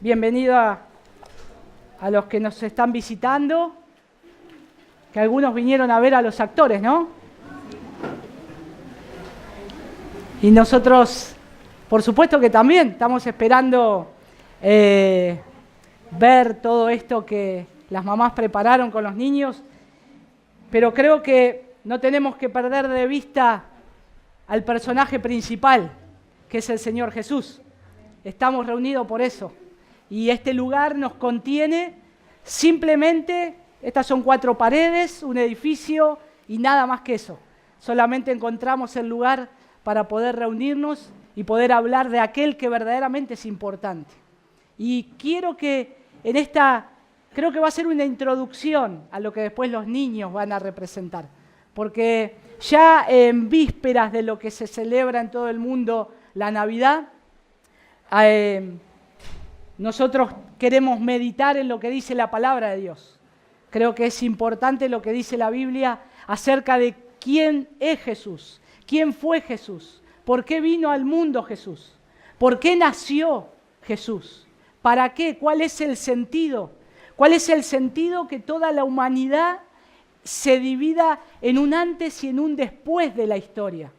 Bienvenido a los que nos están visitando, que algunos vinieron a ver a los actores, ¿no? Y nosotros, por supuesto que también estamos esperando ver todo esto que las mamás prepararon con los niños, pero creo que no tenemos que perder de vista al personaje principal, que es el Señor Jesús. Estamos reunidos por eso. Y este lugar nos contiene simplemente, estas son 4 paredes, un edificio y nada más que eso. Solamente encontramos el lugar para poder reunirnos y poder hablar de aquel que verdaderamente es importante. Y quiero que en esta, creo que va a ser una introducción a lo que después los niños van a representar. Porque ya en vísperas de lo que se celebra en todo el mundo, la Navidad, nosotros queremos meditar en lo que dice la palabra de Dios. Creo que es importante lo que dice la Biblia acerca de quién es Jesús, quién fue Jesús, por qué vino al mundo Jesús, por qué nació Jesús, para qué, cuál es el sentido que toda la humanidad se divida en un antes y en un después de la historia.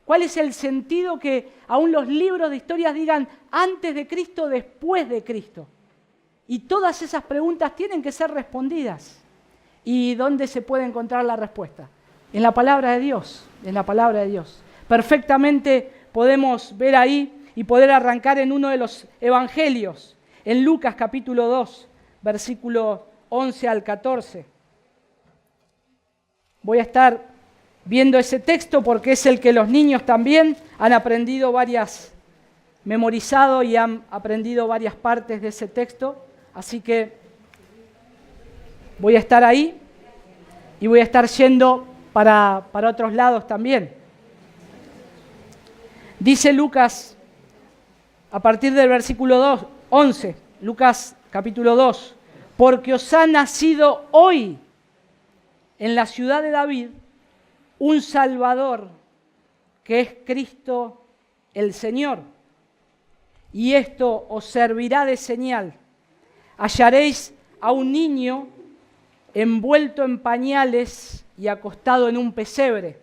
¿Cuál es el sentido que aún los libros de historias digan antes de Cristo, después de Cristo? Y todas esas preguntas tienen que ser respondidas. ¿Y dónde se puede encontrar la respuesta? En la palabra de Dios, en la palabra de Dios. Perfectamente podemos ver ahí y poder arrancar en uno de los evangelios, en Lucas capítulo 2, versículo 11 al 14. Voy a estar viendo ese texto porque es el que los niños también han aprendido memorizado y han aprendido varias partes de ese texto. Así que voy a estar ahí y voy a estar yendo para otros lados también. Dice Lucas, a partir del versículo 11, Lucas capítulo 2, porque os ha nacido hoy en la ciudad de David un Salvador, que es Cristo el Señor. Y esto os servirá de señal. Hallaréis a un niño envuelto en pañales y acostado en un pesebre.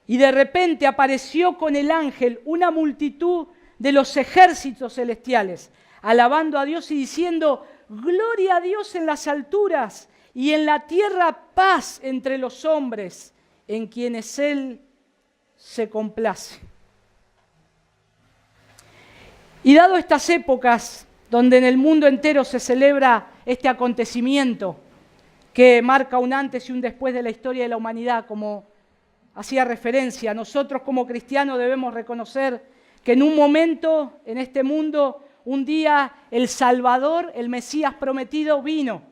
Y de repente apareció con el ángel una multitud de los ejércitos celestiales, alabando a Dios y diciendo: gloria a Dios en las alturas y en la tierra paz entre los hombres, en quienes Él se complace. Y dado estas épocas donde en el mundo entero se celebra este acontecimiento que marca un antes y un después de la historia de la humanidad, como hacía referencia, nosotros como cristianos debemos reconocer que en un momento, en este mundo, un día el Salvador, el Mesías prometido, vino.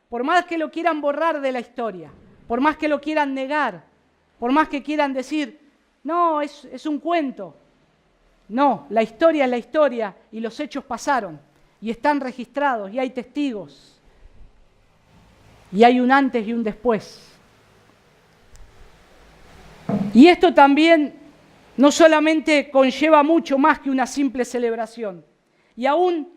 Por más que lo quieran borrar de la historia, por más que lo quieran negar, por más que quieran decir, no, es un cuento. No, la historia es la historia y los hechos pasaron y están registrados y hay testigos. Y hay un antes y un después. Y esto también no solamente conlleva mucho más que una simple celebración. Y aún,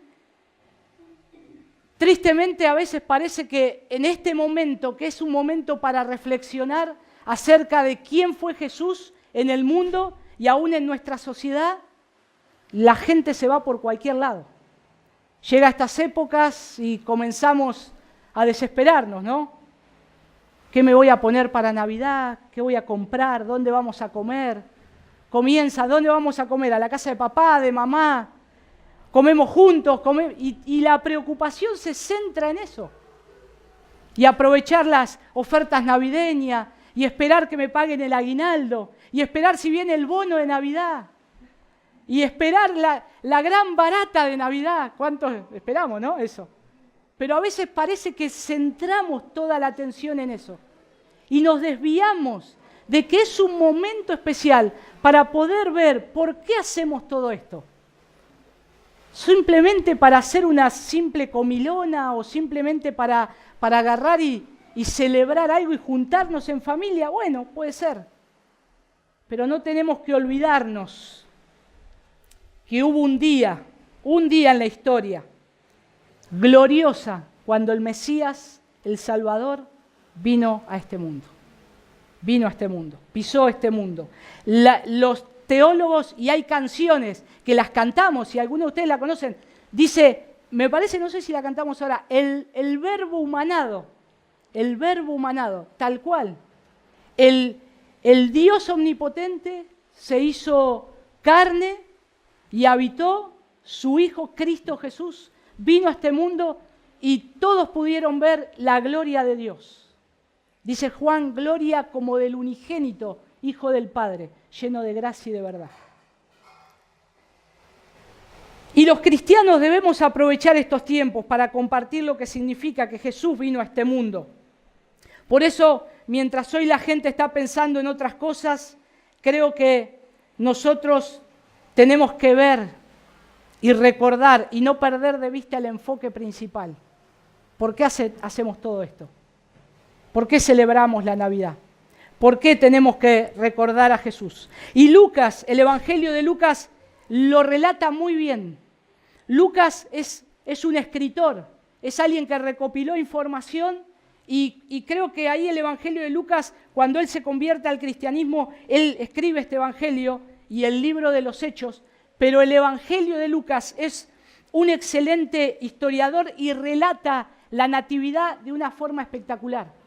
tristemente, a veces parece que en este momento, que es un momento para reflexionar acerca de quién fue Jesús en el mundo y aún en nuestra sociedad, la gente se va por cualquier lado. Llega a estas épocas y comenzamos a desesperarnos, ¿no? ¿Qué me voy a poner para Navidad? ¿Qué voy a comprar? ¿Dónde vamos a comer? Comienza, ¿dónde vamos a comer? ¿A la casa de papá, de mamá? Comemos juntos, y la preocupación se centra en eso. Y aprovechar las ofertas navideñas, y esperar que me paguen el aguinaldo, y esperar si viene el bono de Navidad, y esperar la gran barata de Navidad. ¿Cuántos esperamos, no? Eso. Pero a veces parece que centramos toda la atención en eso, y nos desviamos de que es un momento especial para poder ver por qué hacemos todo esto. Simplemente para hacer una simple comilona o simplemente para agarrar y celebrar algo y juntarnos en familia. Bueno, puede ser. Pero no tenemos que olvidarnos que hubo un día un día en la historia gloriosa cuando el Mesías, el Salvador, vino a este mundo. Vino a este mundo, pisó este mundo. Los teólogos, y hay canciones que las cantamos, y algunos de ustedes la conocen, dice, me parece, no sé si la cantamos ahora, el verbo humanado, tal cual. El Dios omnipotente se hizo carne y habitó, su Hijo Cristo Jesús vino a este mundo y todos pudieron ver la gloria de Dios. Dice Juan, gloria como del unigénito Hijo del Padre, lleno de gracia y de verdad. Y los cristianos debemos aprovechar estos tiempos para compartir lo que significa que Jesús vino a este mundo. Por eso, mientras hoy la gente está pensando en otras cosas, creo que nosotros tenemos que ver y recordar y no perder de vista el enfoque principal. ¿Por qué hacemos todo esto? ¿Por qué celebramos la Navidad? ¿Por qué tenemos que recordar a Jesús? Y Lucas, el Evangelio de Lucas, lo relata muy bien. Lucas es un escritor, es alguien que recopiló información y creo que ahí el Evangelio de Lucas, cuando él se convierte al cristianismo, él escribe este Evangelio y el libro de los Hechos, pero el Evangelio de Lucas es un excelente historiador y relata la natividad de una forma espectacular.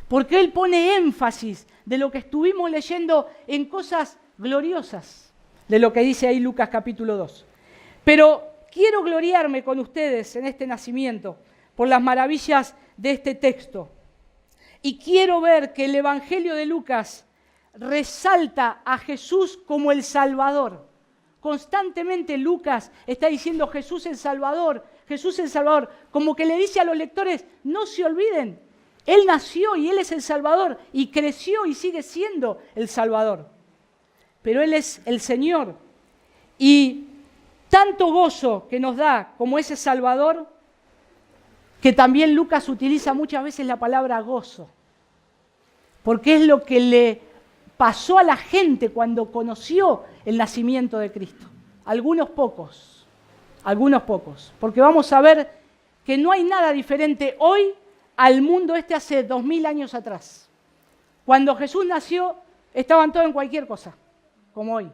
Porque él pone énfasis de lo que estuvimos leyendo en cosas gloriosas, de lo que dice ahí Lucas capítulo 2. Pero quiero gloriarme con ustedes en este nacimiento por las maravillas de este texto. Y quiero ver que el Evangelio de Lucas resalta a Jesús como el Salvador. Constantemente Lucas está diciendo Jesús el Salvador, como que le dice a los lectores, no se olviden, Él nació y Él es el Salvador, y creció y sigue siendo el Salvador. Pero Él es el Señor. Y tanto gozo que nos da como ese Salvador, que también Lucas utiliza muchas veces la palabra gozo, porque es lo que le pasó a la gente cuando conoció el nacimiento de Cristo. Algunos pocos, porque vamos a ver que no hay nada diferente hoy al mundo hace 2000 años atrás. Cuando Jesús nació, estaban todos en cualquier cosa, como hoy.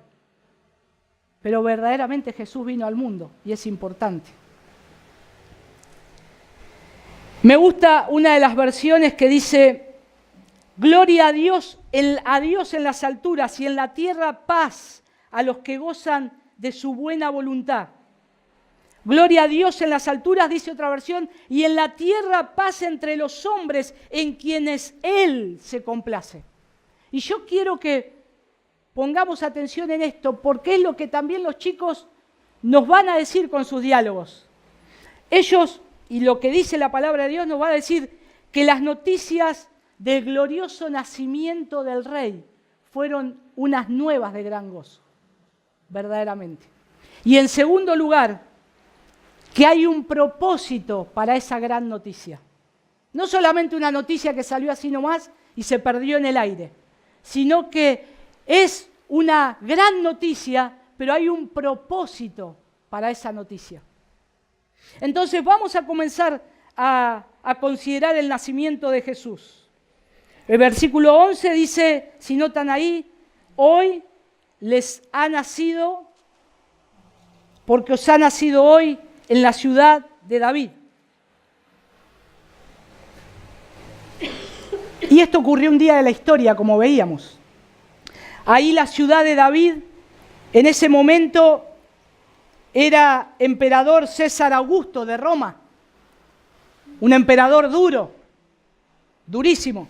Pero verdaderamente Jesús vino al mundo y es importante. Me gusta una de las versiones que dice, gloria a Dios en las alturas y en la tierra paz a los que gozan de su buena voluntad. Gloria a Dios en las alturas, dice otra versión, y en la tierra paz entre los hombres en quienes Él se complace. Y yo quiero que pongamos atención en esto, porque es lo que también los chicos nos van a decir con sus diálogos. Ellos, y lo que dice la palabra de Dios, nos va a decir que las noticias del glorioso nacimiento del Rey fueron unas nuevas de gran gozo, verdaderamente. Y en segundo lugar, que hay un propósito para esa gran noticia. No solamente una noticia que salió así nomás y se perdió en el aire, sino que es una gran noticia, pero hay un propósito para esa noticia. Entonces vamos a comenzar a considerar el nacimiento de Jesús. El versículo 11 dice, si notan ahí, hoy les ha nacido, porque os ha nacido hoy en la ciudad de David. Y esto ocurrió un día de la historia, como veíamos. Ahí la ciudad de David, en ese momento, era emperador César Augusto de Roma. Un emperador duro, durísimo.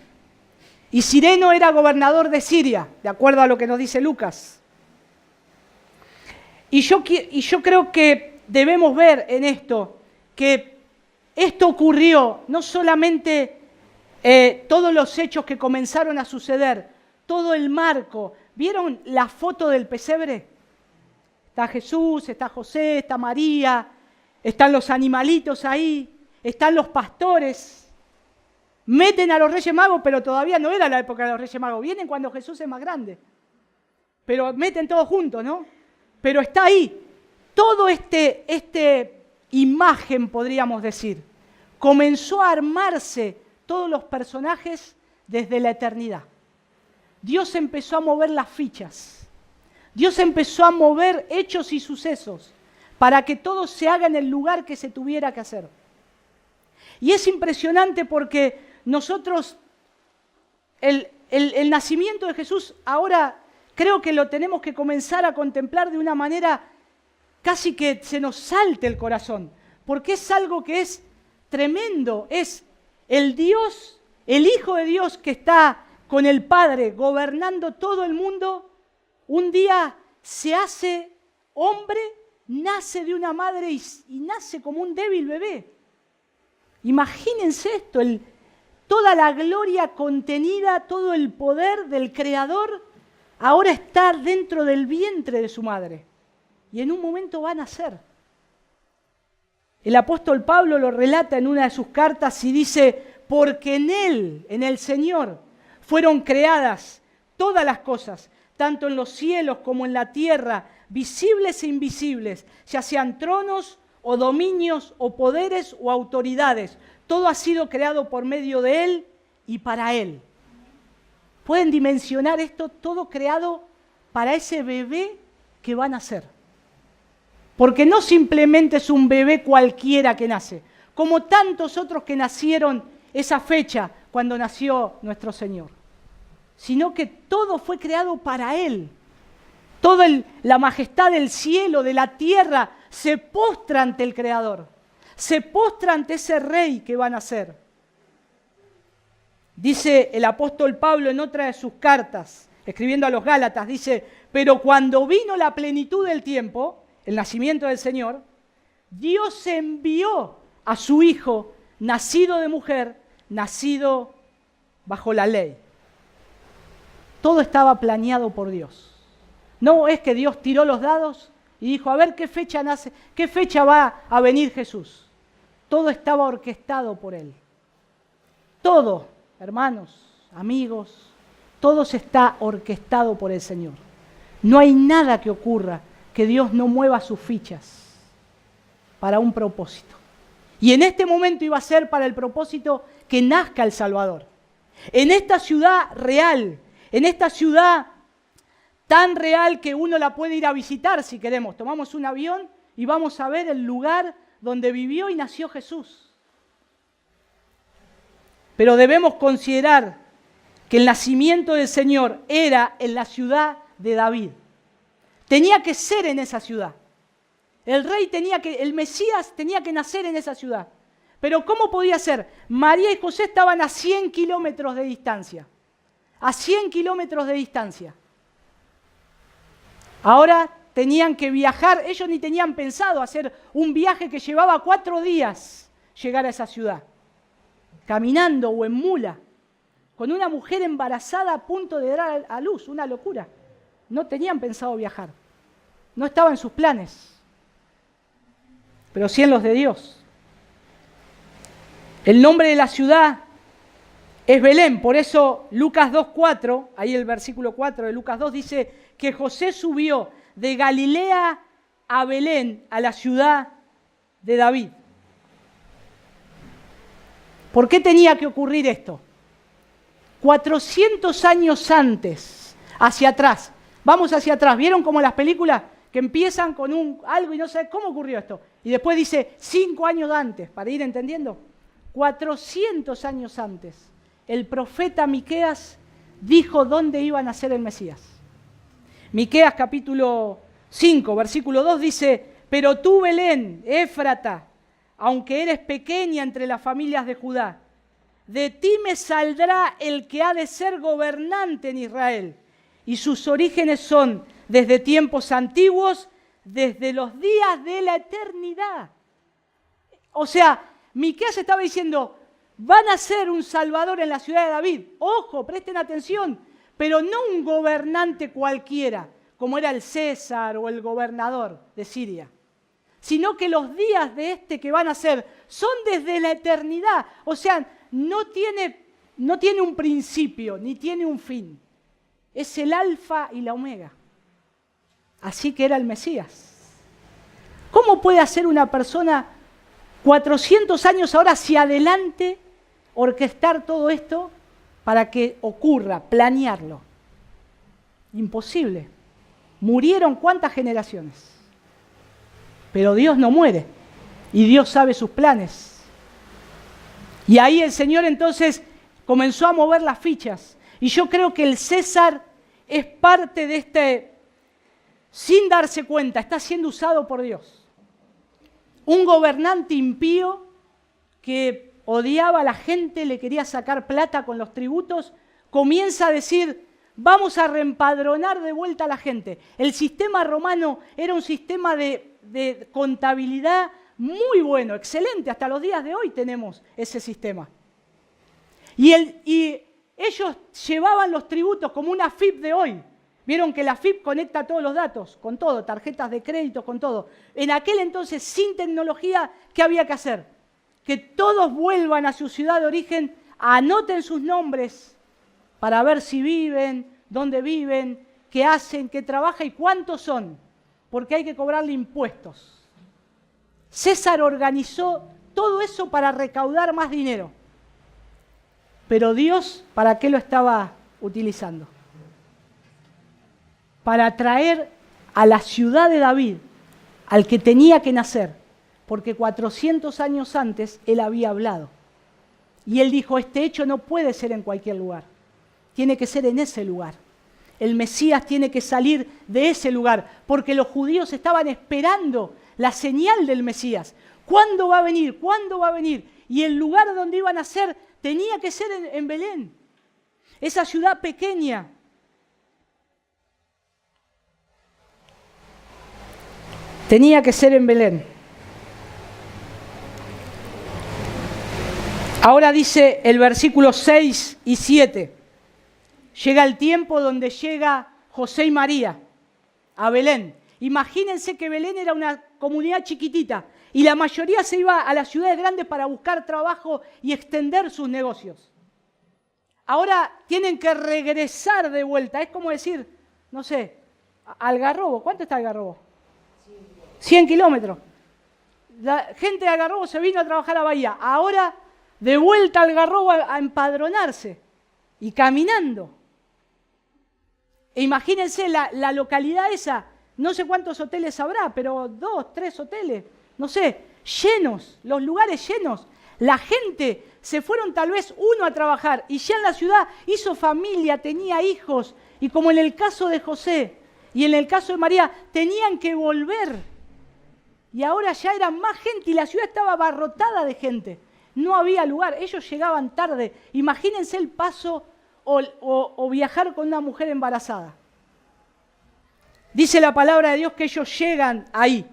Y Cireno era gobernador de Siria, de acuerdo a lo que nos dice Lucas. Y yo creo que debemos ver en esto, que esto ocurrió, no solamente todos los hechos que comenzaron a suceder, todo el marco. ¿Vieron la foto del pesebre? Está Jesús, está José, está María, están los animalitos ahí, están los pastores. Meten a los Reyes Magos, pero todavía no era la época de los Reyes Magos. Vienen cuando Jesús es más grande. Pero meten todos juntos, ¿no? Pero está ahí. todo este imagen, podríamos decir, comenzó a armarse todos los personajes desde la eternidad. Dios empezó a mover las fichas. Dios empezó a mover hechos y sucesos para que todo se haga en el lugar que se tuviera que hacer. Y es impresionante porque nosotros, el nacimiento de Jesús, ahora creo que lo tenemos que comenzar a contemplar de una manera casi que se nos salte el corazón, porque es algo que es tremendo, es el Dios, el Hijo de Dios que está con el Padre gobernando todo el mundo, un día se hace hombre, nace de una madre y nace como un débil bebé. Imagínense esto, toda la gloria contenida, todo el poder del Creador, ahora está dentro del vientre de su madre. Y en un momento va a nacer. El apóstol Pablo lo relata en una de sus cartas y dice, porque en Él, en el Señor, fueron creadas todas las cosas, tanto en los cielos como en la tierra, visibles e invisibles, ya sean tronos o dominios o poderes o autoridades. Todo ha sido creado por medio de Él y para Él. ¿Pueden dimensionar esto? Todo creado para ese bebé que va a nacer. Porque no simplemente es un bebé cualquiera que nace, como tantos otros que nacieron esa fecha cuando nació nuestro Señor, sino que todo fue creado para Él. Toda la majestad del cielo, de la tierra, se postra ante el Creador, se postra ante ese Rey que va a nacer. Dice el apóstol Pablo en otra de sus cartas, escribiendo a los Gálatas, dice, pero cuando vino la plenitud del tiempo, el nacimiento del Señor, Dios envió a su Hijo, nacido de mujer, nacido bajo la ley. Todo estaba planeado por Dios. No es que Dios tiró los dados y dijo, a ver qué fecha nace, qué fecha va a venir Jesús. Todo estaba orquestado por Él. Todo, hermanos, amigos, todo está orquestado por el Señor. No hay nada que ocurra que Dios no mueva sus fichas para un propósito. Y en este momento iba a ser para el propósito que nazca el Salvador. En esta ciudad real, en esta ciudad tan real que uno la puede ir a visitar si queremos. Tomamos un avión y vamos a ver el lugar donde vivió y nació Jesús. Pero debemos considerar que el nacimiento del Señor era en la ciudad de David. Tenía que ser en esa ciudad. El Mesías tenía que nacer en esa ciudad. Pero ¿cómo podía ser? María y José estaban a 100 kilómetros de distancia. A 100 kilómetros de distancia. Ahora tenían que viajar, ellos ni tenían pensado hacer un viaje que llevaba 4 días llegar a esa ciudad. Caminando o en mula, con una mujer embarazada a punto de dar a luz, una locura. No tenían pensado viajar. No estaba en sus planes, pero sí en los de Dios. El nombre de la ciudad es Belén, por eso Lucas 2:4, ahí el versículo 4 de Lucas 2 dice que José subió de Galilea a Belén, a la ciudad de David. ¿Por qué tenía que ocurrir esto? 400 años antes, hacia atrás. Vamos hacia atrás. ¿Vieron como las películas que empiezan con algo y no saben cómo ocurrió esto? Y después dice 5 años antes, para ir entendiendo. 400 años antes, el profeta Miqueas dijo dónde iba a nacer el Mesías. Miqueas capítulo 5, versículo 2 dice, pero tú, Belén, Éfrata, aunque eres pequeña entre las familias de Judá, de ti me saldrá el que ha de ser gobernante en Israel, y sus orígenes son desde tiempos antiguos, desde los días de la eternidad. O sea, Miqueas estaba diciendo, van a ser un salvador en la ciudad de David. Ojo, presten atención, pero no un gobernante cualquiera, como era el César o el gobernador de Siria, sino que los días de este que van a ser son desde la eternidad. O sea, no tiene un principio, ni tiene un fin. Es el alfa y la omega. Así que era el Mesías. ¿Cómo puede hacer una persona 400 años ahora hacia adelante orquestar todo esto para que ocurra, planearlo? Imposible. Murieron ¿cuántas generaciones? Pero Dios no muere y Dios sabe sus planes. Y ahí el Señor entonces comenzó a mover las fichas. Y yo creo que el César es parte de este, sin darse cuenta, está siendo usado por Dios. Un gobernante impío que odiaba a la gente, le quería sacar plata con los tributos, comienza a decir, vamos a reempadronar de vuelta a la gente. El sistema romano era un sistema de contabilidad muy bueno, excelente. Hasta los días de hoy tenemos ese sistema. Y ellos llevaban los tributos como una AFIP de hoy. Vieron que la AFIP conecta todos los datos, con todo, tarjetas de crédito, con todo. En aquel entonces, sin tecnología, ¿qué había que hacer? Que todos vuelvan a su ciudad de origen, anoten sus nombres para ver si viven, dónde viven, qué hacen, qué trabajan y cuántos son, porque hay que cobrarle impuestos. César organizó todo eso para recaudar más dinero. Pero Dios, ¿para qué lo estaba utilizando? Para traer a la ciudad de David, al que tenía que nacer, porque 400 años antes él había hablado. Y él dijo, este hecho no puede ser en cualquier lugar, tiene que ser en ese lugar. El Mesías tiene que salir de ese lugar, porque los judíos estaban esperando la señal del Mesías. ¿Cuándo va a venir? ¿Cuándo va a venir? Y el lugar donde iban a ser tenía que ser en Belén, esa ciudad pequeña. Tenía que ser en Belén. Ahora dice el versículo 6 y 7. Llega el tiempo donde llega José y María a Belén. Imagínense que Belén era una comunidad chiquitita y la mayoría se iba a las ciudades grandes para buscar trabajo y extender sus negocios. Ahora tienen que regresar de vuelta. Es como decir, no sé, Algarrobo. ¿Cuánto está Algarrobo? 100 kilómetros. La gente de Algarrobo se vino a trabajar a Bahía. Ahora de vuelta a Algarrobo a empadronarse y caminando. E imagínense la localidad esa, no sé cuántos hoteles habrá, pero 2, 3 hoteles, no sé, llenos, los lugares llenos. La gente se fueron tal vez uno a trabajar y ya en la ciudad hizo familia, tenía hijos. Y como en el caso de José y en el caso de María, tenían que volver. Y ahora ya eran más gente y la ciudad estaba abarrotada de gente. No había lugar, ellos llegaban tarde. Imagínense el paso o viajar con una mujer embarazada. Dice la palabra de Dios que ellos llegan ahí.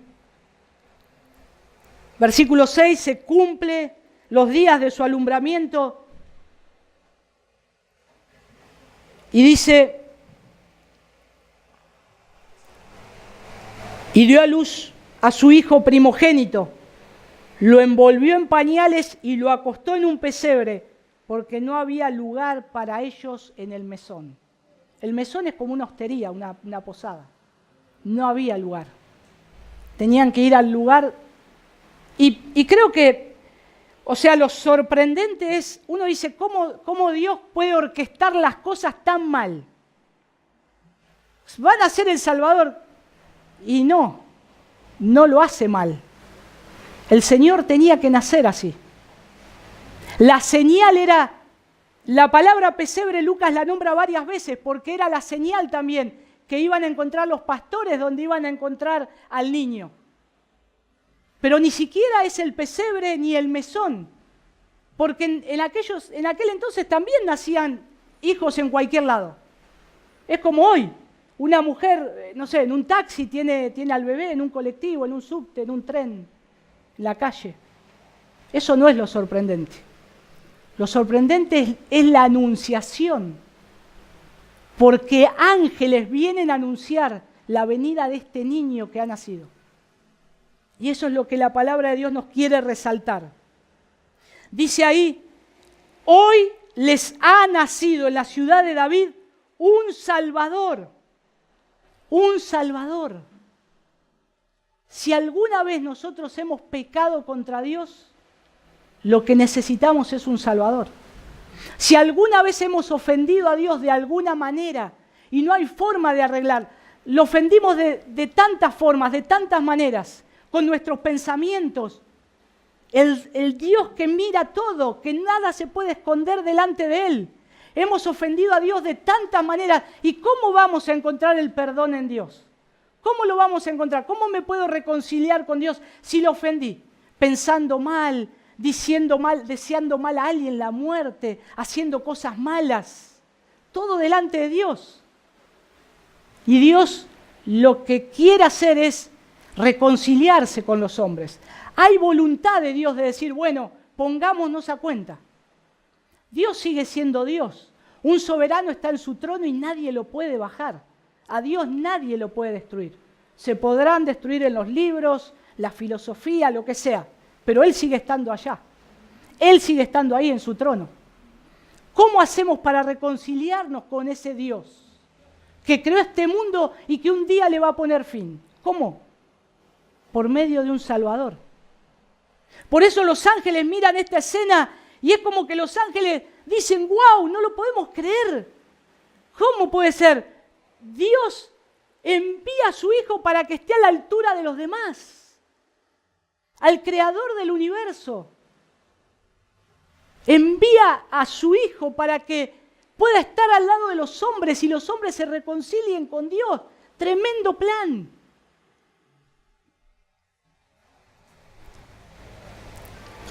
Versículo 6, se cumple los días de su alumbramiento. Y dice, y dio a luz a su hijo primogénito, lo envolvió en pañales y lo acostó en un pesebre, porque no había lugar para ellos en el mesón. El mesón es como una hostería, una posada. No había lugar. Tenían que ir al lugar. Y creo que, o sea, lo sorprendente es, uno dice, ¿cómo Dios puede orquestar las cosas tan mal? Van a ser el Salvador. Y no lo hace mal. El Señor tenía que nacer así. La señal era, la palabra pesebre Lucas la nombra varias veces porque era la señal también que iban a encontrar los pastores donde iban a encontrar al niño. Pero ni siquiera es el pesebre ni el mesón, porque en aquel entonces también nacían hijos en cualquier lado. Es como hoy, una mujer, no sé, en un taxi tiene al bebé, en un colectivo, en un subte, en un tren, en la calle. Eso no es lo sorprendente. Lo sorprendente es la anunciación, porque ángeles vienen a anunciar la venida de este niño que ha nacido. Y eso es lo que la palabra de Dios nos quiere resaltar. Dice ahí, hoy les ha nacido en la ciudad de David un Salvador. Un Salvador. Si alguna vez nosotros hemos pecado contra Dios, lo que necesitamos es un Salvador. Si alguna vez hemos ofendido a Dios de alguna manera y no hay forma de arreglar, lo ofendimos de tantas formas, de tantas maneras, con nuestros pensamientos, el Dios que mira todo, que nada se puede esconder delante de Él. Hemos ofendido a Dios de tantas maneras. ¿Y cómo vamos a encontrar el perdón en Dios? ¿Cómo lo vamos a encontrar? ¿Cómo me puedo reconciliar con Dios si lo ofendí? Pensando mal, diciendo mal, deseando mal a alguien la muerte, haciendo cosas malas. Todo delante de Dios. Y Dios lo que quiere hacer es reconciliarse con los hombres. Hay voluntad de Dios de decir, bueno, pongámonos a cuenta. Dios sigue siendo Dios. Un soberano está en su trono y nadie lo puede bajar. A Dios nadie lo puede destruir. Se podrán destruir en los libros, la filosofía, lo que sea, pero Él sigue estando allá. Él sigue estando ahí en su trono. ¿Cómo hacemos para reconciliarnos con ese Dios que creó este mundo y que un día le va a poner fin? ¿Cómo? Por medio de un Salvador. Por eso los ángeles miran esta escena y es como que los ángeles dicen, ¡wow! No lo podemos creer. ¿Cómo puede ser? Dios envía a su Hijo para que esté a la altura de los demás, al Creador del universo. Envía a su Hijo para que pueda estar al lado de los hombres y los hombres se reconcilien con Dios. Tremendo plan.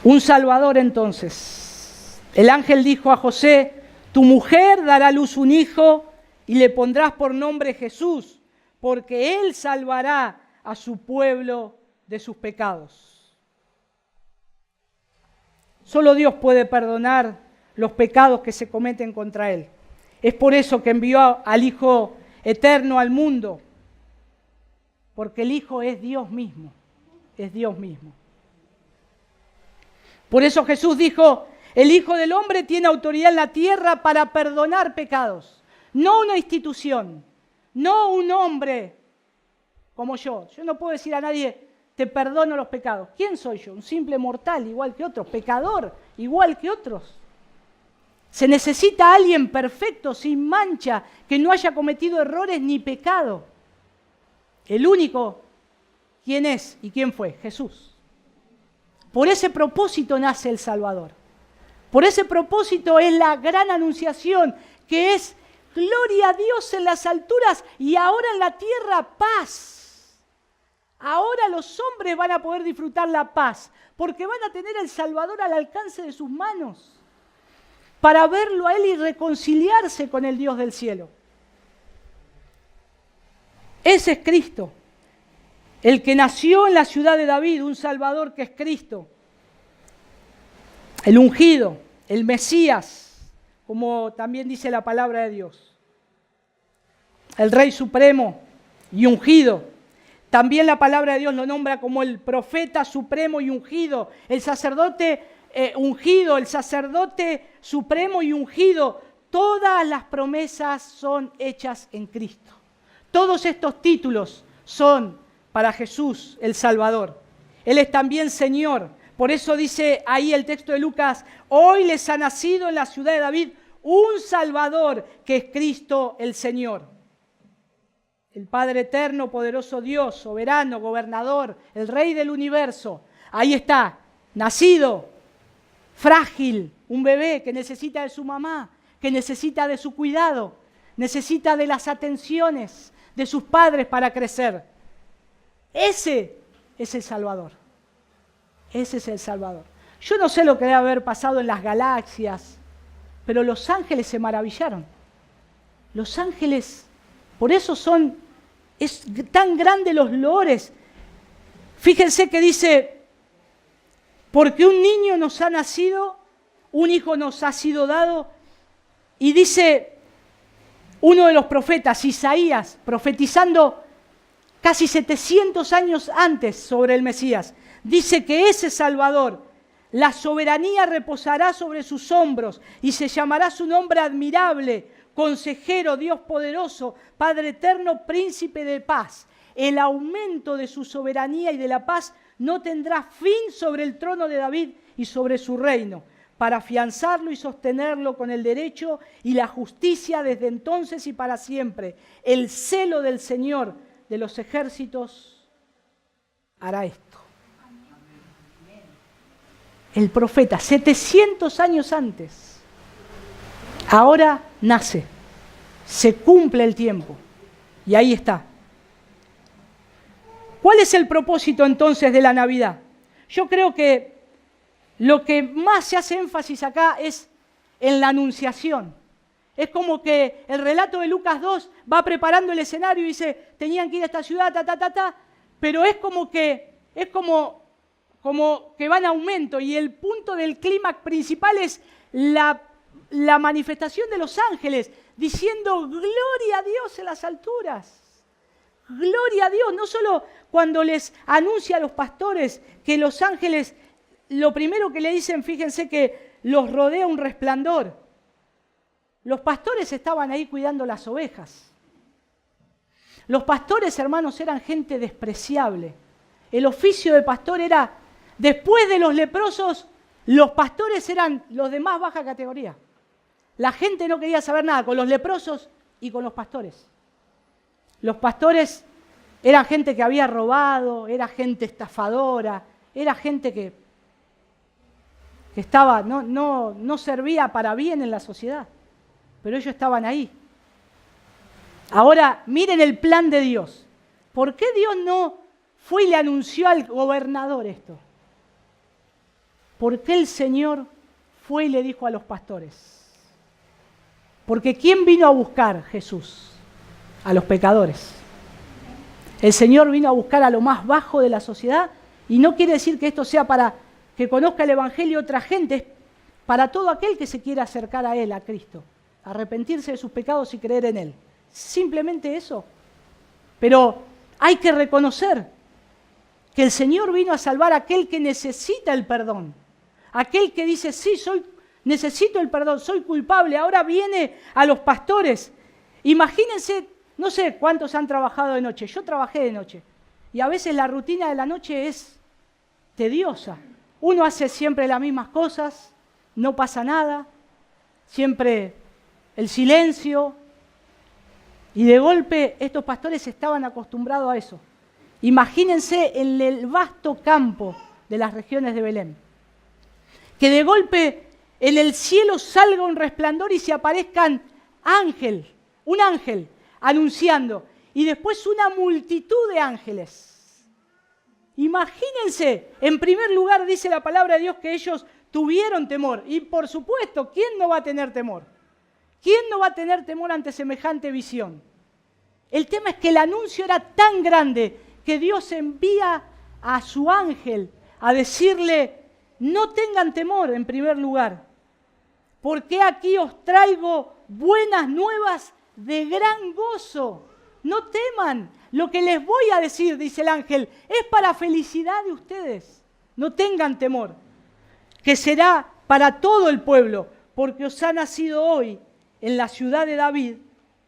Un Salvador entonces. El ángel dijo a José, tu mujer dará a luz un hijo y le pondrás por nombre Jesús, porque Él salvará a su pueblo de sus pecados. Solo Dios puede perdonar los pecados que se cometen contra Él. Es por eso que envió al Hijo eterno al mundo, porque el Hijo es Dios mismo, es Dios mismo. Por eso Jesús dijo, el Hijo del Hombre tiene autoridad en la tierra para perdonar pecados. No una institución, no un hombre como yo. Yo no puedo decir a nadie, te perdono los pecados. ¿Quién soy yo? Un simple mortal igual que otros, pecador igual que otros. Se necesita alguien perfecto, sin mancha, que no haya cometido errores ni pecado. El único, ¿quién es y quién fue? Jesús. Por ese propósito nace el Salvador. Por ese propósito es la gran anunciación, que es gloria a Dios en las alturas y ahora en la tierra paz. Ahora los hombres van a poder disfrutar la paz, porque van a tener el Salvador al alcance de sus manos, para verlo a Él y reconciliarse con el Dios del cielo. Ese es Cristo, el que nació en la ciudad de David, un Salvador que es Cristo. El ungido, el Mesías, como también dice la palabra de Dios. El Rey Supremo y ungido. También la palabra de Dios lo nombra como el profeta supremo y ungido, el sacerdote ungido, el sacerdote supremo y ungido. Todas las promesas son hechas en Cristo. Todos estos títulos son para Jesús, el Salvador. Él es también Señor. Por eso dice ahí el texto de Lucas, hoy les ha nacido en la ciudad de David un Salvador que es Cristo el Señor. El Padre eterno, poderoso Dios, soberano, gobernador, el Rey del universo. Ahí está, nacido, frágil, un bebé que necesita de su mamá, que necesita de su cuidado, necesita de las atenciones de sus padres para crecer. Ese es el Salvador. Ese es el Salvador. Yo no sé lo que debe haber pasado en las galaxias, pero los ángeles se maravillaron. Los ángeles, por eso es tan grande los loores. Fíjense que dice, porque un niño nos ha nacido, un hijo nos ha sido dado, y dice uno de los profetas, Isaías, profetizando casi 700 años antes sobre el Mesías, dice que ese Salvador, la soberanía reposará sobre sus hombros y se llamará su nombre admirable, consejero, Dios poderoso, Padre eterno, príncipe de paz. el aumento de su soberanía y de la paz no tendrá fin sobre el trono de David y sobre su reino, para afianzarlo y sostenerlo con el derecho y la justicia desde entonces y para siempre. El celo del Señor de los ejércitos hará esto. El profeta, 700 años antes, ahora nace, se cumple el tiempo y ahí está. ¿Cuál es el propósito entonces de la Navidad? Yo creo que lo que más se hace énfasis acá es en la anunciación. Es como que el relato de Lucas 2 va preparando el escenario y dice, tenían que ir a esta ciudad, pero es como que va en aumento y el punto del clímax principal es la manifestación de los ángeles diciendo gloria a Dios en las alturas. Gloria a Dios, no solo cuando les anuncia a los pastores que los ángeles, lo primero que le dicen, fíjense que los rodea un resplandor. Los pastores estaban ahí cuidando las ovejas. Los pastores, hermanos, eran gente despreciable. El oficio de pastor era, después de los leprosos, los pastores eran los de más baja categoría. La gente no quería saber nada con los leprosos y con los pastores. Los pastores eran gente que había robado, era gente estafadora, era gente que estaba, no servía para bien en la sociedad, pero ellos estaban ahí. Ahora, miren el plan de Dios. ¿Por qué Dios no fue y le anunció al gobernador esto? ¿Por qué el Señor fue y le dijo a los pastores? Porque ¿quién vino a buscar? Jesús. A los pecadores. El Señor vino a buscar a lo más bajo de la sociedad y no quiere decir que esto sea para que conozca el Evangelio otra gente, es para todo aquel que se quiera acercar a Él, a Cristo, arrepentirse de sus pecados y creer en Él. Simplemente eso. Pero hay que reconocer que el Señor vino a salvar a aquel que necesita el perdón. Aquel que dice, sí, necesito el perdón, soy culpable, ahora viene a los pastores. Imagínense, no sé cuántos han trabajado de noche, yo trabajé de noche. Y a veces la rutina de la noche es tediosa. Uno hace siempre las mismas cosas, no pasa nada, siempre el silencio. Y de golpe estos pastores estaban acostumbrados a eso. Imagínense en el vasto campo de las regiones de Belén. Que de golpe en el cielo salga un resplandor y se aparezcan un ángel anunciando. Y después una multitud de ángeles. Imagínense, en primer lugar dice la palabra de Dios que ellos tuvieron temor. Y por supuesto, ¿quién no va a tener temor? ¿Quién no va a tener temor ante semejante visión? El tema es que el anuncio era tan grande que Dios envía a su ángel a decirle, no tengan temor en primer lugar, porque aquí os traigo buenas nuevas de gran gozo. No teman, lo que les voy a decir, dice el ángel, es para felicidad de ustedes. No tengan temor, que será para todo el pueblo, porque os ha nacido hoy en la ciudad de David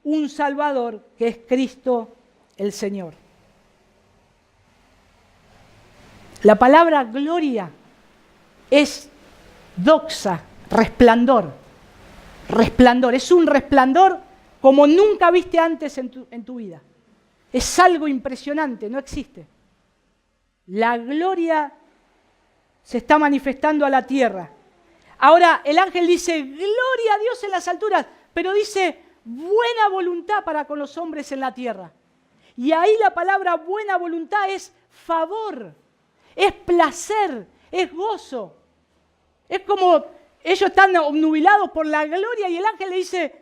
un Salvador que es Cristo el Señor. La palabra gloria es doxa, resplandor. Resplandor, es un resplandor como nunca viste antes en tu vida. Es algo impresionante, no existe. La gloria se está manifestando a la tierra. Ahora el ángel dice, gloria a Dios en las alturas, pero dice, buena voluntad para con los hombres en la tierra. Y ahí la palabra buena voluntad es favor, es placer, es gozo. Es como ellos están obnubilados por la gloria y el ángel le dice,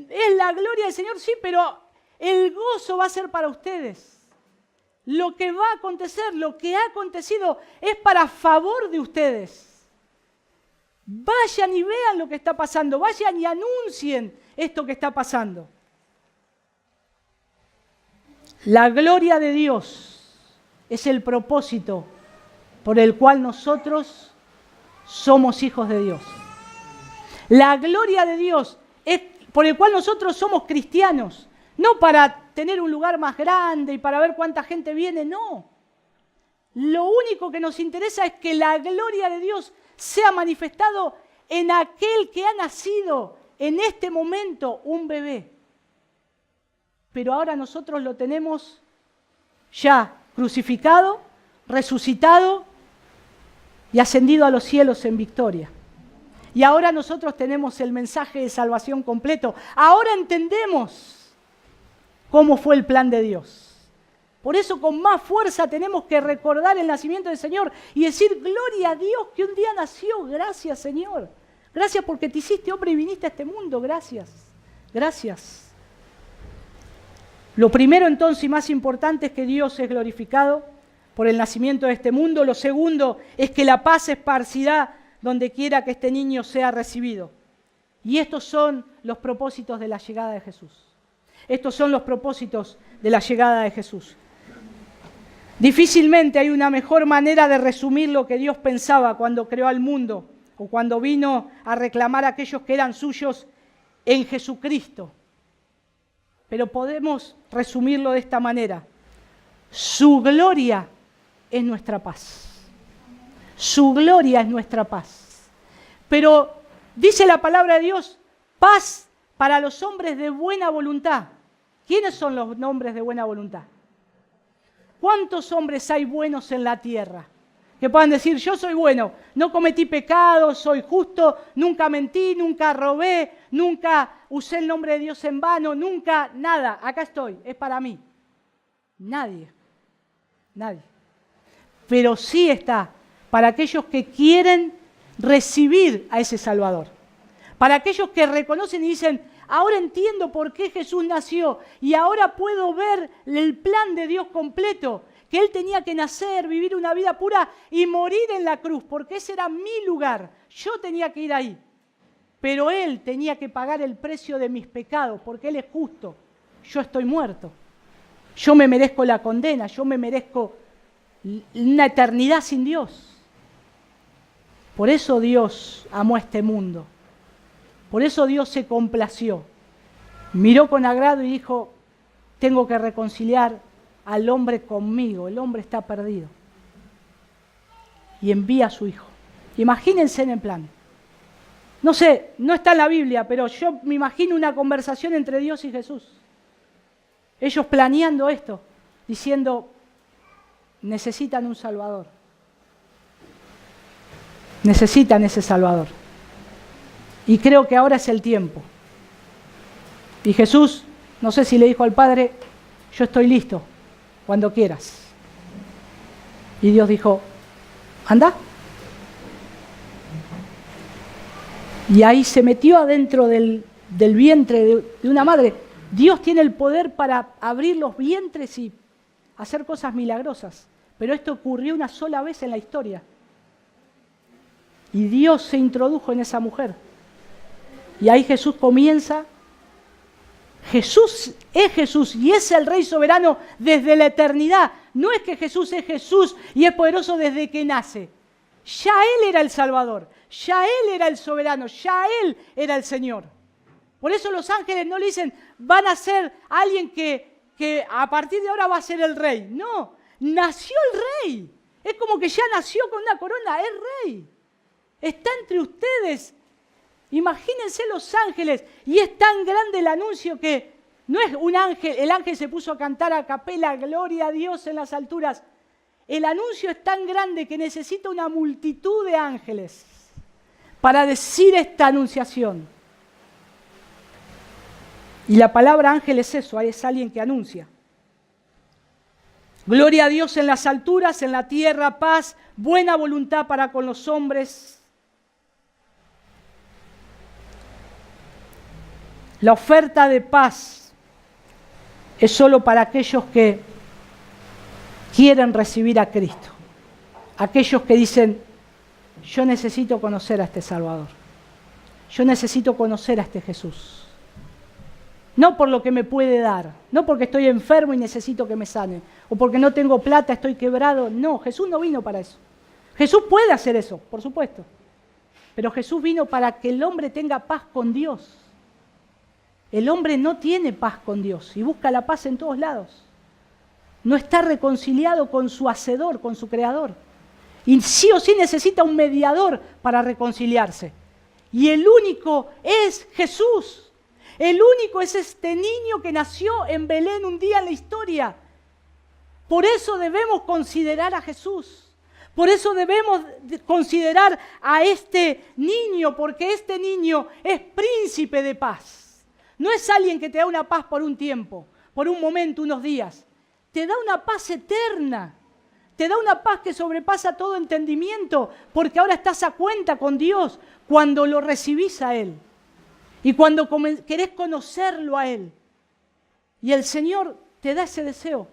es la gloria del Señor, sí, pero el gozo va a ser para ustedes. Lo que va a acontecer, lo que ha acontecido es para favor de ustedes. Vayan y vean lo que está pasando, vayan y anuncien esto que está pasando. La gloria de Dios es el propósito por el cual nosotros somos hijos de Dios. La gloria de Dios es por el cual nosotros somos cristianos. No para tener un lugar más grande y para ver cuánta gente viene, no. Lo único que nos interesa es que la gloria de Dios sea manifestado en aquel que ha nacido en este momento, un bebé. Pero ahora nosotros lo tenemos ya crucificado, resucitado y ascendido a los cielos en victoria. Y ahora nosotros tenemos el mensaje de salvación completo. Ahora entendemos cómo fue el plan de Dios. Por eso con más fuerza tenemos que recordar el nacimiento del Señor y decir, gloria a Dios que un día nació. Gracias, Señor. Gracias porque te hiciste hombre y viniste a este mundo. Gracias. Gracias. Lo primero entonces y más importante es que Dios es glorificado por el nacimiento de este mundo. Lo segundo es que la paz se esparcirá donde quiera que este niño sea recibido. Y estos son los propósitos de la llegada de Jesús. Estos son los propósitos de la llegada de Jesús. Difícilmente hay una mejor manera de resumir lo que Dios pensaba cuando creó al mundo o cuando vino a reclamar a aquellos que eran suyos en Jesucristo. Pero podemos resumirlo de esta manera. Su gloria es nuestra paz. Su gloria es nuestra paz. Pero dice la palabra de Dios, paz para los hombres de buena voluntad. ¿Quiénes son los hombres de buena voluntad? ¿Cuántos hombres hay buenos en la tierra? Que puedan decir, yo soy bueno, no cometí pecado, soy justo, nunca mentí, nunca robé, nunca usé el nombre de Dios en vano, nunca, nada, acá estoy, es para mí. Nadie, nadie. Pero sí está para aquellos que quieren recibir a ese Salvador. Para aquellos que reconocen y dicen, ahora entiendo por qué Jesús nació y ahora puedo ver el plan de Dios completo, que Él tenía que nacer, vivir una vida pura y morir en la cruz, porque ese era mi lugar. Yo tenía que ir ahí, pero Él tenía que pagar el precio de mis pecados, porque Él es justo. Yo estoy muerto. Yo me merezco la condena, yo me merezco una eternidad sin Dios. Por eso Dios amó a este mundo. Por eso Dios se complació. Miró con agrado y dijo, tengo que reconciliar al hombre conmigo. El hombre está perdido. Y envía a su hijo. Imagínense en el plan. No sé, no está en la Biblia, pero yo me imagino una conversación entre Dios y Jesús. Ellos planeando esto, diciendo, necesitan un Salvador. Necesitan ese Salvador. Y creo que ahora es el tiempo. Y Jesús, no sé si le dijo al Padre, yo estoy listo, cuando quieras. Y Dios dijo, anda. Y ahí se metió adentro del vientre de una madre. Dios tiene el poder para abrir los vientres y hacer cosas milagrosas. Pero esto ocurrió una sola vez en la historia. Y Dios se introdujo en esa mujer. Y ahí Jesús comienza. Jesús es Jesús y es el Rey soberano desde la eternidad. No es que Jesús es Jesús y es poderoso desde que nace. Ya Él era el Salvador, ya Él era el soberano, ya Él era el Señor. Por eso los ángeles no le dicen, van a ser alguien que a partir de ahora va a ser el Rey. No, nació el Rey. Es como que ya nació con una corona, es Rey. Está entre ustedes. Imagínense los ángeles, y es tan grande el anuncio que no es un ángel, el ángel se puso a cantar a capela, gloria a Dios en las alturas. El anuncio es tan grande que necesita una multitud de ángeles para decir esta anunciación. Y la palabra ángel es eso, es alguien que anuncia. Gloria a Dios en las alturas, en la tierra, paz, buena voluntad para con los hombres. La oferta de paz es solo para aquellos que quieren recibir a Cristo. Aquellos que dicen, yo necesito conocer a este Salvador. Yo necesito conocer a este Jesús. No por lo que me puede dar, no porque estoy enfermo y necesito que me sane, o porque no tengo plata, estoy quebrado. No, Jesús no vino para eso. Jesús puede hacer eso, por supuesto. Pero Jesús vino para que el hombre tenga paz con Dios. El hombre no tiene paz con Dios y busca la paz en todos lados. No está reconciliado con su hacedor, con su creador. Y sí o sí necesita un mediador para reconciliarse. Y el único es Jesús. El único es este niño que nació en Belén un día en la historia. Por eso debemos considerar a Jesús. Por eso debemos considerar a este niño, porque este niño es príncipe de paz. No es alguien que te da una paz por un tiempo, por un momento, unos días. Te da una paz eterna. Te da una paz que sobrepasa todo entendimiento, porque ahora estás a cuenta con Dios cuando lo recibís a Él. Y cuando querés conocerlo a Él. Y el Señor te da ese deseo.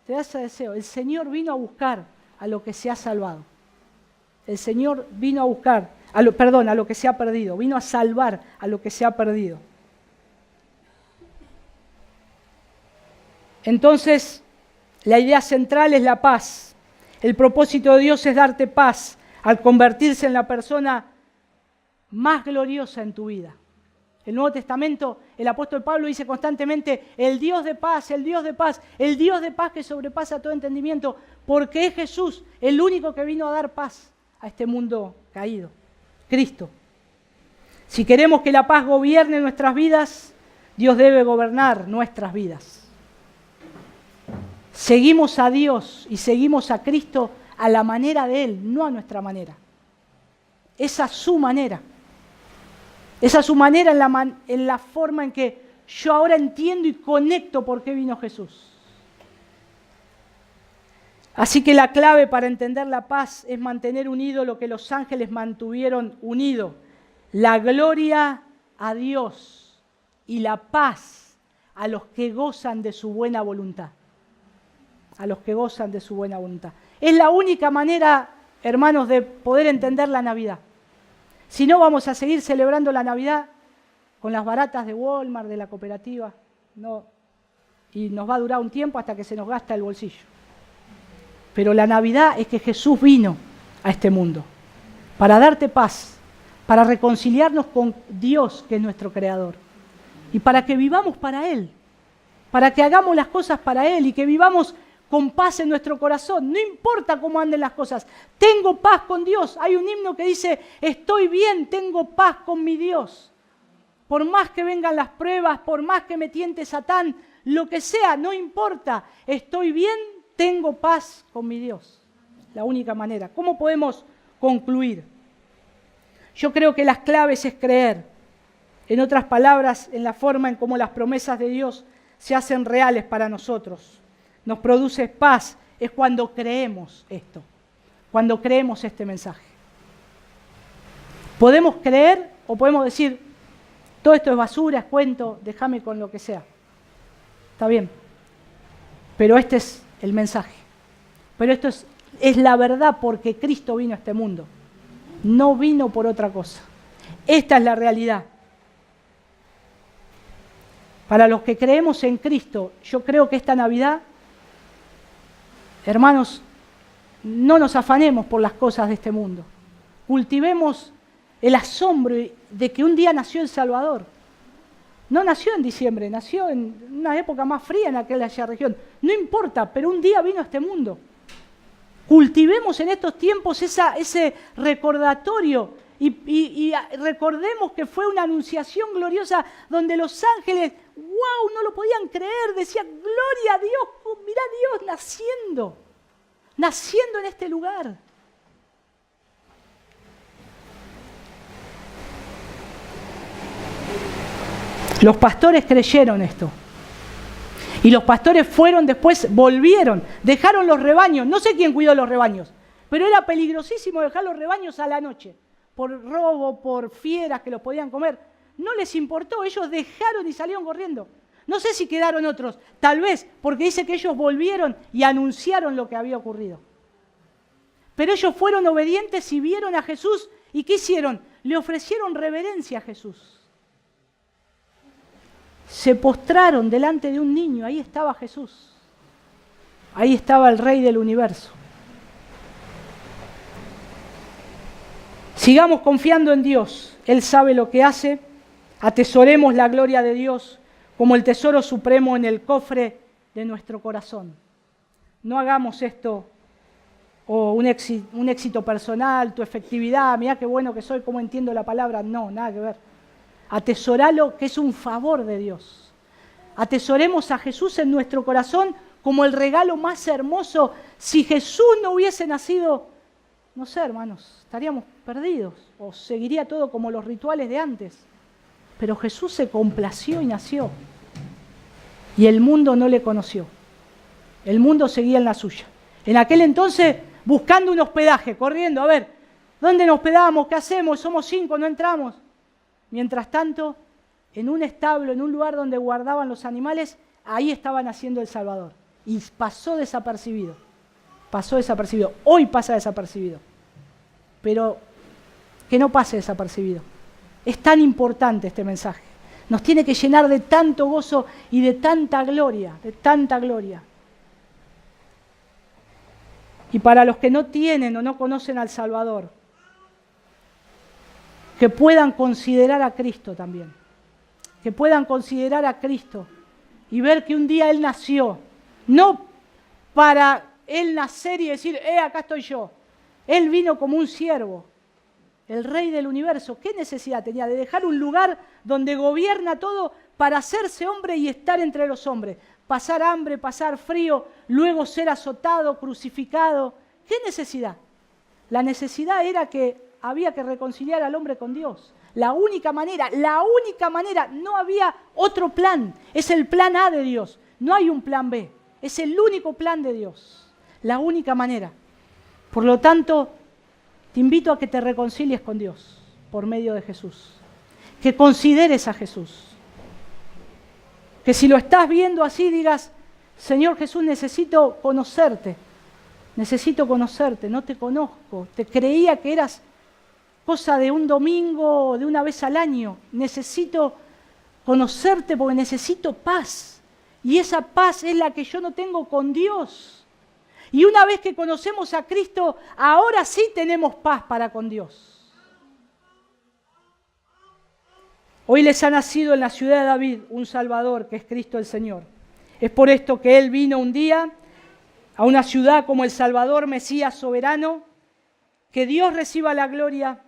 Te da ese deseo. El Señor vino a buscar a lo que se ha salvado. El Señor vino a buscar, a lo que se ha perdido. Vino a salvar a lo que se ha perdido. Entonces, la idea central es la paz. El propósito de Dios es darte paz al convertirse en la persona más gloriosa en tu vida. El Nuevo Testamento, el apóstol Pablo dice constantemente, el Dios de paz, el Dios de paz, el Dios de paz que sobrepasa todo entendimiento, porque es Jesús el único que vino a dar paz a este mundo caído, Cristo. Si queremos que la paz gobierne nuestras vidas, Dios debe gobernar nuestras vidas. Seguimos a Dios y seguimos a Cristo a la manera de Él, no a nuestra manera. Es a su manera. Es a su manera en la forma en que yo ahora entiendo y conecto por qué vino Jesús. Así que la clave para entender la paz es mantener unido lo que los ángeles mantuvieron unido. La gloria a Dios y la paz a los que gozan de su buena voluntad. A los que gozan de su buena voluntad. Es la única manera, hermanos, de poder entender la Navidad. Si no, vamos a seguir celebrando la Navidad con las baratas de Walmart, de la cooperativa. No, y nos va a durar un tiempo hasta que se nos gasta el bolsillo. Pero la Navidad es que Jesús vino a este mundo para darte paz, para reconciliarnos con Dios, que es nuestro Creador, y para que vivamos para Él, para que hagamos las cosas para Él y que vivamos con paz en nuestro corazón. No importa cómo anden las cosas, tengo paz con Dios. Hay un himno que dice, estoy bien, tengo paz con mi Dios. Por más que vengan las pruebas, por más que me tiente Satán, lo que sea, no importa, estoy bien, tengo paz con mi Dios. La única manera. ¿Cómo podemos concluir? Yo creo que las claves es creer. En otras palabras, en la forma en cómo las promesas de Dios se hacen reales para nosotros. Nos produce paz, es cuando creemos esto, cuando creemos este mensaje. Podemos creer o podemos decir, todo esto es basura, es cuento, déjame con lo que sea. Está bien, pero este es el mensaje. Pero esto es la verdad porque Cristo vino a este mundo, no vino por otra cosa. Esta es la realidad. Para los que creemos en Cristo, yo creo que esta Navidad, hermanos, no nos afanemos por las cosas de este mundo. Cultivemos el asombro de que un día nació el Salvador. No nació en diciembre, nació en una época más fría en aquella región. No importa, pero un día vino a este mundo. Cultivemos en estos tiempos ese recordatorio y recordemos que fue una anunciación gloriosa donde los ángeles, wow, no lo podían creer, decían, gloria a Dios, mirá a Dios naciendo en este lugar. Los pastores creyeron esto. Y los pastores fueron después, volvieron, dejaron los rebaños. No sé quién cuidó los rebaños, pero era peligrosísimo dejar los rebaños a la noche. Por robo, por fieras que los podían comer. No les importó, ellos dejaron y salieron corriendo. No sé si quedaron otros, tal vez, porque dice que ellos volvieron y anunciaron lo que había ocurrido. Pero ellos fueron obedientes y vieron a Jesús. ¿Y qué hicieron? Le ofrecieron reverencia a Jesús. Se postraron delante de un niño, ahí estaba Jesús. Ahí estaba el Rey del universo. Sigamos confiando en Dios, Él sabe lo que hace. Atesoremos la gloria de Dios como el tesoro supremo en el cofre de nuestro corazón. No hagamos esto o un éxito personal, tu efectividad, mirá qué bueno que soy, cómo entiendo la palabra. No, nada que ver. Atesoralo, que es un favor de Dios. Atesoremos a Jesús en nuestro corazón como el regalo más hermoso. Si Jesús no hubiese nacido, no sé, hermanos, estaríamos perdidos o seguiría todo como los rituales de antes. Pero Jesús se complació y nació. Y el mundo no le conoció. El mundo seguía en la suya. En aquel entonces, buscando un hospedaje, corriendo, a ver, ¿dónde nos hospedamos? ¿Qué hacemos? Somos 5, no entramos. Mientras tanto, en un establo, en un lugar donde guardaban los animales, ahí estaba naciendo el Salvador. Y pasó desapercibido. Pasó desapercibido. Hoy pasa desapercibido. Pero que no pase desapercibido. Es tan importante este mensaje. Nos tiene que llenar de tanto gozo y de tanta gloria, de tanta gloria. Y para los que no tienen o no conocen al Salvador, que puedan considerar a Cristo también. Que puedan considerar a Cristo y ver que un día Él nació. No para Él nacer y decir, acá estoy yo. Él vino como un siervo. El Rey del universo, ¿qué necesidad tenía de dejar un lugar donde gobierna todo para hacerse hombre y estar entre los hombres? Pasar hambre, pasar frío, luego ser azotado, crucificado. ¿Qué necesidad? La necesidad era que había que reconciliar al hombre con Dios. La única manera, no había otro plan. Es el plan A de Dios, no hay un plan B. Es el único plan de Dios, la única manera. Por lo tanto, te invito a que te reconcilies con Dios por medio de Jesús. Que consideres a Jesús. Que si lo estás viendo así digas, Señor Jesús, necesito conocerte, no te conozco, te creía que eras cosa de un domingo o de una vez al año. Necesito conocerte porque necesito paz. Y esa paz es la que yo no tengo con Dios. Y una vez que conocemos a Cristo, ahora sí tenemos paz para con Dios. Hoy les ha nacido en la ciudad de David un Salvador, que es Cristo el Señor. Es por esto que Él vino un día a una ciudad como el Salvador, Mesías soberano. Que Dios reciba la gloria,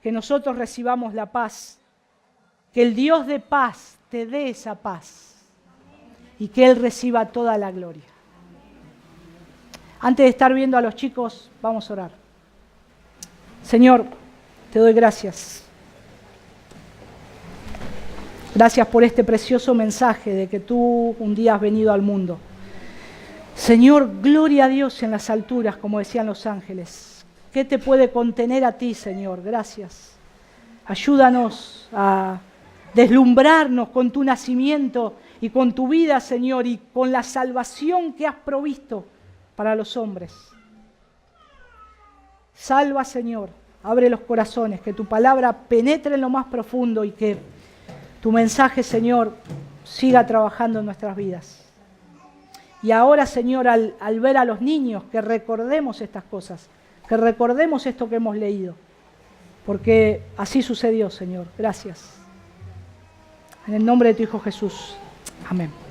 que nosotros recibamos la paz. Que el Dios de paz te dé esa paz y que Él reciba toda la gloria. Antes de estar viendo a los chicos, vamos a orar. Señor, te doy gracias. Gracias por este precioso mensaje de que tú un día has venido al mundo. Señor, gloria a Dios en las alturas, como decían los ángeles. ¿Qué te puede contener a ti, Señor? Gracias. Ayúdanos a deslumbrarnos con tu nacimiento y con tu vida, Señor, y con la salvación que has provisto para los hombres. Salva, Señor, abre los corazones, que tu palabra penetre en lo más profundo y que tu mensaje, Señor, siga trabajando en nuestras vidas. Y ahora, Señor, al ver a los niños, que recordemos estas cosas, que recordemos esto que hemos leído, porque así sucedió, Señor. Gracias. En el nombre de tu Hijo Jesús. Amén.